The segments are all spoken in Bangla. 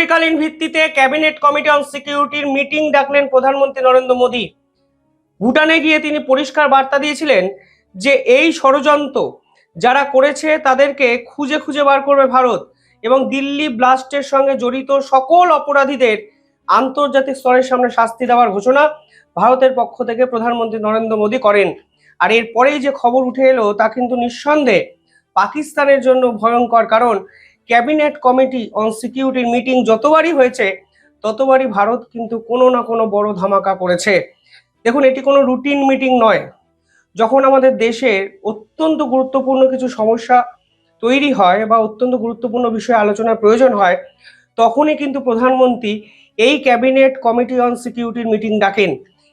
জরুরিকালীন ভিত্তিতে ক্যাবিনেট কমিটি অন সিকিউরিটির মিটিং ডাকলেন প্রধানমন্ত্রী নরেন্দ্র মোদী। ভুটানে গিয়ে তিনি পরিষ্কার বার্তা দিয়েছিলেন যে এই ষড়যন্ত্র যারা করেছে তাদেরকে খুঁজে খুঁজে বার করবে ভারত এবং দিল্লি ব্লাস্টের সঙ্গে জড়িত সকল অপরাধীদের আন্তর্জাতিক স্তরের সামনে শাস্তি দেওয়ার ঘোষণা ভারতের পক্ষ থেকে প্রধানমন্ত্রী নরেন্দ্র মোদী করেন। আর এরপরেই যে খবর উঠে এলো তা কিন্তু নিঃসন্দেহে পাকিস্তানের জন্য ভয়ঙ্কর, কারণ ক্যাবিনেট কমিটি অন সিকিউরিটির মিটিং যতবারই হয়েছে ততবারই ভারত কিন্তু কোনো না কোনো বড় ধামাকা করেছে। দেখুন, এটি কোনো রুটিন মিটিং নয়। যখন আমাদের দেশের অত্যন্ত গুরুত্বপূর্ণ কিছু সমস্যা তৈরি হয় বা অত্যন্ত গুরুত্বপূর্ণ বিষয়ে আলোচনার প্রয়োজন হয়, তখনই কিন্তু প্রধানমন্ত্রী এই ক্যাবিনেট কমিটি অন সিকিউরিটির মিটিং ডাকেন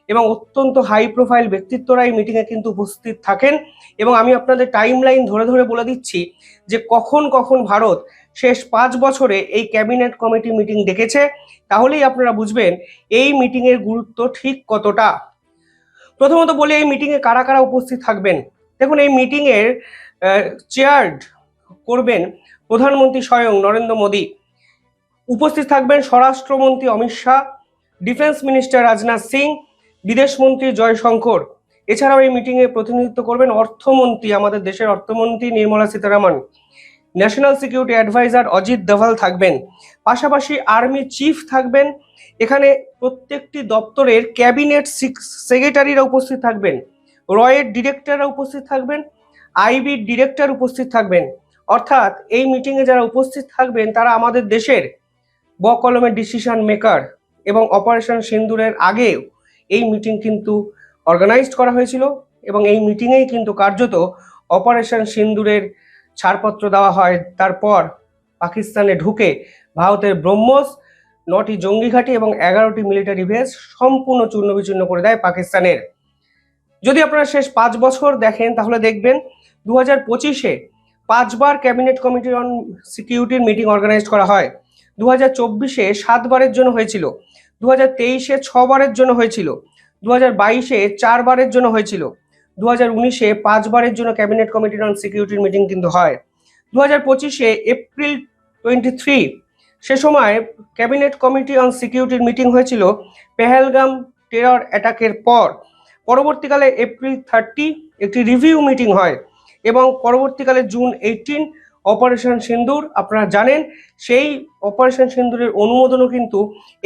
এবং অত্যন্ত হাই প্রোফাইল ব্যক্তিত্বরা এই মিটিংয়ে কিন্তু উপস্থিত থাকেন। এবং আমি আপনাদের টাইম লাইন ধরে ধরে বলে দিচ্ছি যে কখন কখন ভারত শেষ 5 বছরে এই ক্যাবিনেট কমিটি মিটিং ডেকেছে, তাহলেই আপনারা বুঝবেন এই মিটিংয়ের গুরুত্ব ঠিক কতটা। প্রথমত বলি, এই মিটিংয়ে কারা কারা উপস্থিত থাকবেন। দেখুন, এই মিটিংয়ের চেয়ার করবেন প্রধানমন্ত্রী স্বয়ং নরেন্দ্র মোদী। উপস্থিত থাকবেন স্বরাষ্ট্রমন্ত্রী অমিত শাহ, ডিফেন্স মিনিস্টার রাজনাথ সিং, বিদেশমন্ত্রী জয়শঙ্কর। এছাড়াও এই মিটিংয়ে প্রতিনিধিত্ব করবেন অর্থমন্ত্রী, আমাদের দেশের অর্থমন্ত্রী Nirmala Sitharaman. National security advisor Ajit Doval থাকবেন। পাশাপাশি আর্মি চিফ থাকবেন। এখানে প্রত্যেকটি দপ্তরের ক্যাবিনেট সেক্রেটারিরা উপস্থিত থাকবেন, রয়ের ডিরেক্টররা উপস্থিত থাকবেন, আইবির ডিরেক্টর উপস্থিত থাকবেন। অর্থাৎ এই মিটিংয়ে যারা উপস্থিত থাকবেন তারা আমাদের দেশের বকলমের ডিসিশন মেকার। এবং অপারেশন সিন্দুরের আগেও এই মিটিং কিন্তু অর্গানাইজড করা হয়েছিল এবং এই মিটিংয়েই কিন্তু কার্যত অপারেশন সিন্দুরের ছাড়পত্র দেওয়া হয়। তারপর পাকিস্তানে ঢুকে ভারতের ব্রহ্মস, 9টি জঙ্গি ঘাঁটি এবং 11টি মিলিটারি বেস সম্পূর্ণ চূর্ণ বিচূর্ণ করে দেয় পাকিস্তানের। যদি আপনারা শেষ 5 বছর দেখেন তাহলে দেখবেন 2025-এ 5বার ক্যাবিনেট কমিটি অন সিকিউরিটির মিটিং অর্গানাইজ করা হয়। 2024-এ 7 বারের জন্য হয়েছিল, 2023-এ 6 বারের জন্য হয়েছিল, 2022-এ 4 বারের জন্য হয়েছিল, 2019-এ 5 বারের জন্য ক্যাবিনেট কমিটি অন সিকিউরিটির মিটিং কিন্তু হয়। 2025-এ এপ্রিল 23 সে সময় ক্যাবিনেট কমিটি অন সিকিউরিটির মিটিং হয়েছিল পেহেলগাম টেরর অ্যাটাকের পর। পরবর্তীকালে এপ্রিল 30 একটি রিভিউ মিটিং হয় এবং পরবর্তীকালে জুন 18 অপারেশন সিন্দুর, আপনারা জানেন সেই অপারেশন সিন্দুরের অনুমোদনও কিন্তু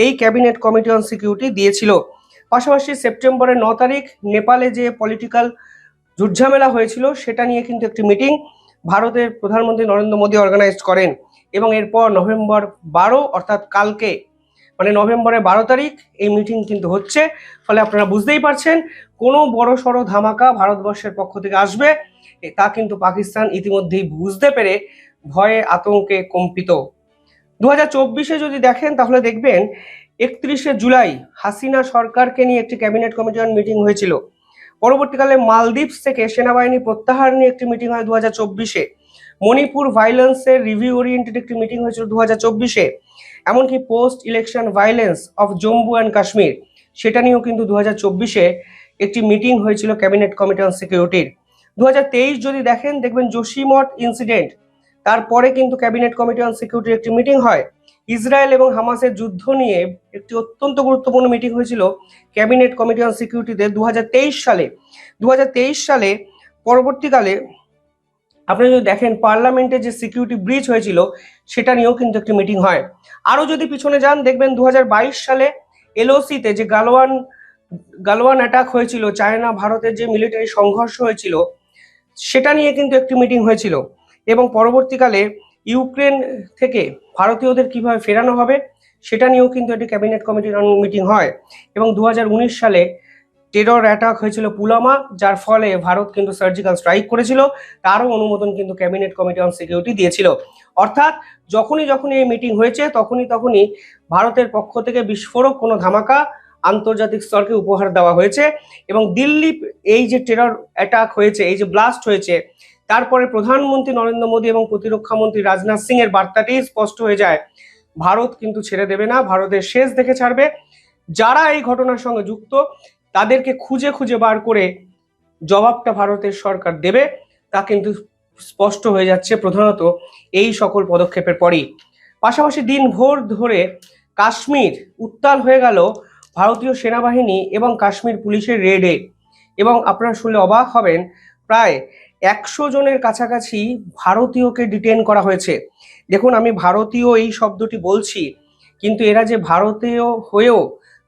এই ক্যাবিনেট কমিটি অন সিকিউরিটি দিয়েছিল। পাশাপাশি সেপ্টেম্বরের 9 তারিখ নেপালে যে পলিটিক্যাল ঝুটঝামেলা হয়েছিল সেটা নিয়ে কিন্তু একটি মিটিং ভারতের প্রধানমন্ত্রী নরেন্দ্র মোদী অর্গানাইজ করেন এবং এরপর নভেম্বর 12 অর্থাৎ কালকে মানে নভেম্বরের 12 তারিখ এই মিটিং কিন্তু হচ্ছে। ফলে আপনারা বুঝতেই পারছেন কোনো বড় সড়ো ধামাকা ভারতবর্ষের পক্ষ থেকে আসবে তা কিন্তু পাকিস্তান ইতিমধ্যেই বুঝতে পেরে ভয়ে আতঙ্কে কম্পিত। 2024-এ যদি দেখেন তাহলে দেখবেন 31শে জুলাই হাসিনা সরকারকে নিয়ে একটি ক্যাবিনেট কমিটি অন মিটিং হয়েছিল। পরবর্তীকালে মালদ্বীপস থেকে সেনাবাহিনী প্রত্যাহার নিয়ে একটি মিটিং হয় 2024-এ। মণিপুর ভাইলেন্সের রিভিউ ওরিয়েন্টেড একটি মিটিং হয়েছিল 2024-এ। এমনকি post election violence of Jammu and Kashmir সেটা নিয়েও কিন্তু 2024-এ একটি মিটিং হয়েছিল ক্যাবিনেট কমিটি অন সিকিউরিটির। 2023 যদি দেখেন দেখবেন জোশিমঠ ইনসিডেন্ট, তারপরে কিন্তু ক্যাবিনেট কমিটি অন সিকিউরিটির একটি মিটিং হয়। ইসরায়েল এবং হামাসের যুদ্ধ নিয়ে একটি অত্যন্ত গুরুত্বপূর্ণ মিটিং হয়েছিল ক্যাবিনেট কমিটি অন সিকিউরিটিতে 2023 সালে। 2023 সালে পরবর্তীকালে আপনি যদি দেখেন পার্লামেন্টে যে সিকিউরিটি ব্রিচ হয়েছিল সেটা নিয়েও কিন্তু একটি মিটিং হয়। আরও যদি পিছনে যান দেখবেন 2022 সালে এলওসিতে যে গালওয়ান অ্যাটাক হয়েছিল, চায়না ভারতের যে মিলিটারি সংঘর্ষ হয়েছিল সেটা নিয়ে কিন্তু একটি মিটিং হয়েছিল। এবং পরবর্তীকালে ইউক্রেন থেকে ভারতীয়দের কিভাবে ফেরানো হবে সেটা নিয়েও কিন্তু একটি ক্যাবিনেট কমিটির মিটিং হয়। এবং 2019 সালে টেরর অ্যাটাক হয়েছিল পুলওয়ামা, যার ফলে ভারত কিন্তু সার্জিক্যাল স্ট্রাইক করেছিল, তারও অনুমোদন কিন্তু ক্যাবিনেট কমিটি অন সিকিউরিটি দিয়েছিল। অর্থাৎ যখনই এই মিটিং হয়েছে তখনই ভারতের পক্ষ থেকে বিস্ফোরক কোনো ধামাকা আন্তর্জাতিক স্তরকে উপহার দেওয়া হয়েছে। এবং দিল্লি এই যে টেরর অ্যাটাক হয়েছে, এই যে ব্লাস্ট হয়েছে, তারপরে প্রধানমন্ত্রী নরেন্দ্র মোদী এবং প্রতিরক্ষা মন্ত্রী রাজনাথ সিং এর বার্তাটি স্পষ্ট হয়ে যায়, ভারত কিন্তু ছেড়ে দেবে না, ভারতের শেষ দেখে ছাড়বে। যারা এই ঘটনার সঙ্গে যুক্ত তাদেরকে খুঁজে খুঁজে বার করে জবাবটা ভারতের সরকার দেবে তা কিন্তু স্পষ্ট হয়ে যাচ্ছে প্রধানত এই সকল পদক্ষেপের পরই। পাশাপাশি দিনভর ধরে কাশ্মীর উত্তাল হয়ে গেল ভারতীয় সেনাবাহিনী এবং কাশ্মীর পুলিশের রেডে, এবং আপনারা শুনলে অবাক হবেন, প্রায় 100 জনের কাছাকাছি ভারতীয়কে ডিটেন করা হয়েছে। দেখুন, আমি ভারতীয় এই শব্দটি বলছি, কিন্তু এরা যে ভারতীয় হয়েও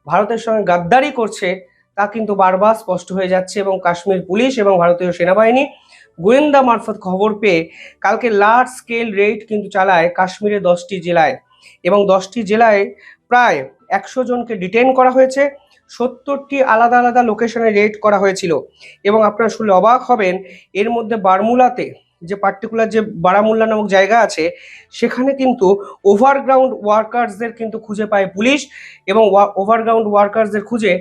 ভারতের সঙ্গে গাদ্দারি করছে তা কিন্তু বারবার স্পষ্ট হয়ে যাচ্ছে। এবং কাশ্মীর পুলিশ এবং ভারতীয় সেনাবাহিনী গোয়েন্দা মারফত খবর পেয়ে কালকে লার্জ স্কেল রেড কিন্তু চালায় কাশ্মীরের 10টি জেলায়, এবং 10টি জেলায় প্রায় 100 জনকে ডিটেন করা হয়েছে। 70টি আলাদা আলাদা লোকেশনে রেড করা হয়েছিল। এবং আপনারা শুনলে অবাক হবেন, এর মধ্যে বারমুলাতে যে পার্টিকুলার যে বারামুল্লা নামক জায়গা আছে, সেখানে কিন্তু ওভারগ্রাউন্ড ওয়ার্কার্সদের কিন্তু খুঁজে পায় পুলিশ, এবং ওভারগ্রাউন্ড ওয়ার্কার্সদের খুঁজে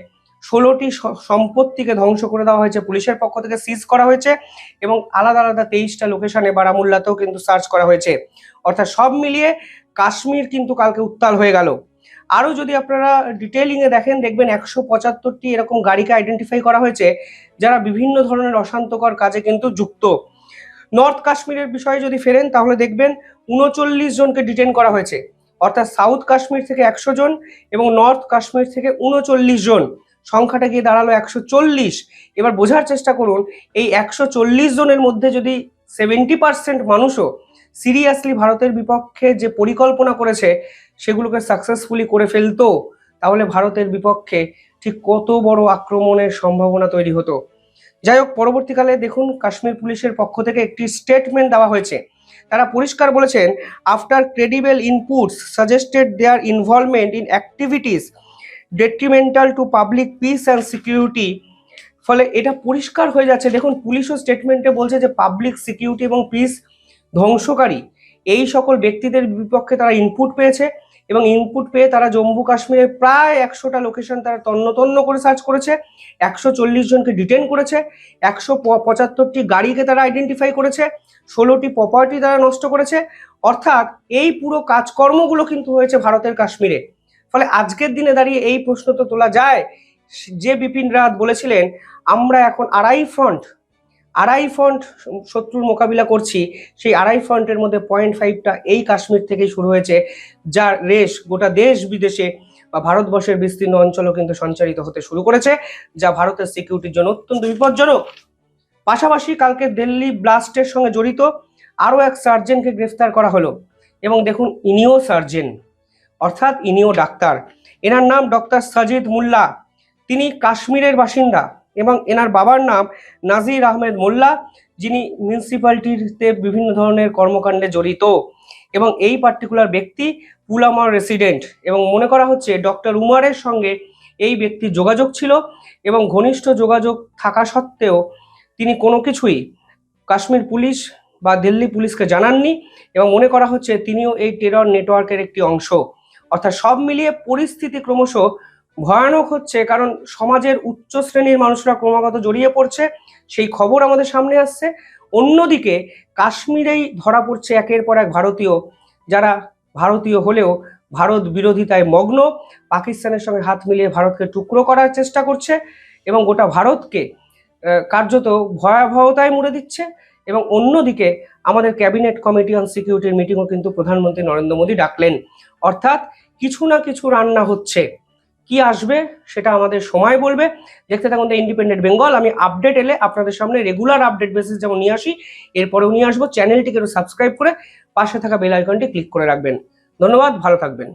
16টি সম্পত্তিকে ধ্বংস করে দেওয়া হয়েছে, পুলিশের পক্ষ থেকে সিজ করা হয়েছে, এবং আলাদা আলাদা 23টা লোকেশনে বারামুল্লাতেও কিন্তু সার্চ করা হয়েছে। অর্থাৎ সব মিলিয়ে কাশ্মীর কিন্তু কালকে উত্তাল হয়ে গেল। আরও যদি আপনারা ডিটেইলিংয়ে দেখেন, দেখবেন 175টি এরকম গাড়িকে আইডেন্টিফাই করা হয়েছে যারা বিভিন্ন ধরনের অশান্তকর কাজে কিন্তু যুক্ত। নর্থ কাশ্মীরের বিষয়ে যদি ফেরেন তাহলে দেখবেন 39 জনকে ডিটেন করা হয়েছে। অর্থাৎ সাউথ কাশ্মীর থেকে 100 জন এবং নর্থ কাশ্মীর থেকে 39 জন, সংখ্যাটা গিয়ে দাঁড়ালো 140। এবার বোঝার চেষ্টা করুন, এই 140 জনের মধ্যে যদি 70% মানুষও সিরিয়াসলি ভারতের বিপক্ষে যে পরিকল্পনা করেছে সেগুলোকে সাকসেসফুলি করে ফেলতো, তাহলে ভারতের বিপক্ষে ঠিক কত বড় আক্রমণের সম্ভাবনা তৈরি হতো। যাই হোক, পরবর্তীকালে দেখুন কাশ্মীর পুলিশের পক্ষ থেকে একটি স্টেটমেন্ট দেওয়া হয়েছে। তারা পরিষ্কার বলেছেন, after credible inputs suggested their involvement in activities detrimental to public peace and security. ফলে এটা পরিষ্কার হয়ে যাচ্ছে, দেখুন পুলিশও স্টেটমেন্টে বলছে যে পাবলিক সিকিউরিটি এবং পিস ধ্বংসকারী এই সকল ব্যক্তিদের বিপক্ষে তারা ইনপুট পেয়েছে, এবং ইনপুট পেয়ে তারা জম্মু কাশ্মীরের প্রায় 100টা লোকেশন তারা তন্ন করে সার্চ করেছে, 140 জনকে ডিটেন করেছে, 175টি গাড়িকে তারা আইডেন্টিফাই করেছে, 16টি প্রপার্টি তারা নষ্ট করেছে। অর্থাৎ এই পুরো কাজকর্মগুলো কিন্তু হয়েছে ভারতের কাশ্মীরে। ফলে আজকের দিনে দাঁড়িয়ে এই প্রশ্ন তো তোলা যায়, যে বিপিন রাওয়াত বলেছিলেন আমরা এখন আড়াই ফ্রন্ট শত্রুর মোকাবিলা করছি, সেই আড়াই ফ্রন্টের মধ্যে 0.5টা এই কাশ্মীর থেকেই শুরু হয়েছে, যার রেশ গোটা দেশ বিদেশে বা ভারতবর্ষের বিস্তীর্ণ অঞ্চলও কিন্তু সঞ্চারিত হতে শুরু করেছে, যা ভারতের সিকিউরিটির জন্য অত্যন্ত বিপজ্জনক। পাশাপাশি কালকে দিল্লি ব্লাস্টের সঙ্গে জড়িত আরও এক সার্জেনকে গ্রেফতার করা হলো, এবং দেখুন ইনিও সার্জেন, অর্থাৎ ইনিও ডাক্তার। এনার নাম ডক্টর সাজিদ মোল্লা। তিনি কাশ্মীরের বাসিন্দা, এবং এনার বাবার নাম নাজির আহমেদ মোল্লা, যিনি মিউনিসিপ্যালিটিতে বিভিন্ন ধরনের কর্মকাণ্ডে জড়িত, এবং এই পার্টিকুলার ব্যক্তি পুলওয়ামার রেসিডেন্ট। এবং মনে করা হচ্ছে ডক্টর উমারের সঙ্গে এই ব্যক্তির যোগাযোগ ছিল, এবং ঘনিষ্ঠ যোগাযোগ থাকা সত্ত্বেও তিনি কোনো কিছুই কাশ্মীর পুলিশ বা দিল্লি পুলিশকে জানাননি, এবং মনে করা হচ্ছে তিনিও এই টেরর নেটওয়ার্কের একটি অংশ। অর্থাৎ সব মিলিয়ে পরিস্থিতি ক্রমশ ভয়ানক হচ্ছে, কারণ সমাজের উচ্চ শ্রেণীর মানুষরা ক্রমাগত জড়িয়ে পড়ছে, সেই খবর আমাদের সামনে আসছে। অন্যদিকে কাশ্মীরেই ধরা পড়ছে একের পর এক ভারতীয়, যারা ভারতীয় হলেও ভারত বিরোধিতায় মগ্ন, পাকিস্তানের সঙ্গে হাত মিলিয়ে ভারতকে টুকরো করার চেষ্টা করছে, এবং গোটা ভারতকে কার্যত ভয়াবহতায় মুড়ে দিচ্ছে। এবং অন্যদিকে আমাদের ক্যাবিনেট কমিটি অন সিকিউরিটির মিটিংও কিন্তু প্রধানমন্ত্রী নরেন্দ্র মোদী ডাকলেন। অর্থাৎ কিছু না কিছু রান্না হচ্ছে, কি আসবে সেটা আমাদের সময় বলবে। দেখতে থাকুন দ্য ইন্ডিপেন্ডেন্ট বেঙ্গল। আমি আপডেট এলে আপনাদের সামনে রেগুলার আপডেট বেসিস যেমন নিয়ে আসি, এরপরেও নিয়ে আসবো। চ্যানেলটিকে সাবস্ক্রাইব করে পাশে থাকা বেল আইকনটি ক্লিক করে রাখবেন। ধন্যবাদ, ভালো থাকবেন।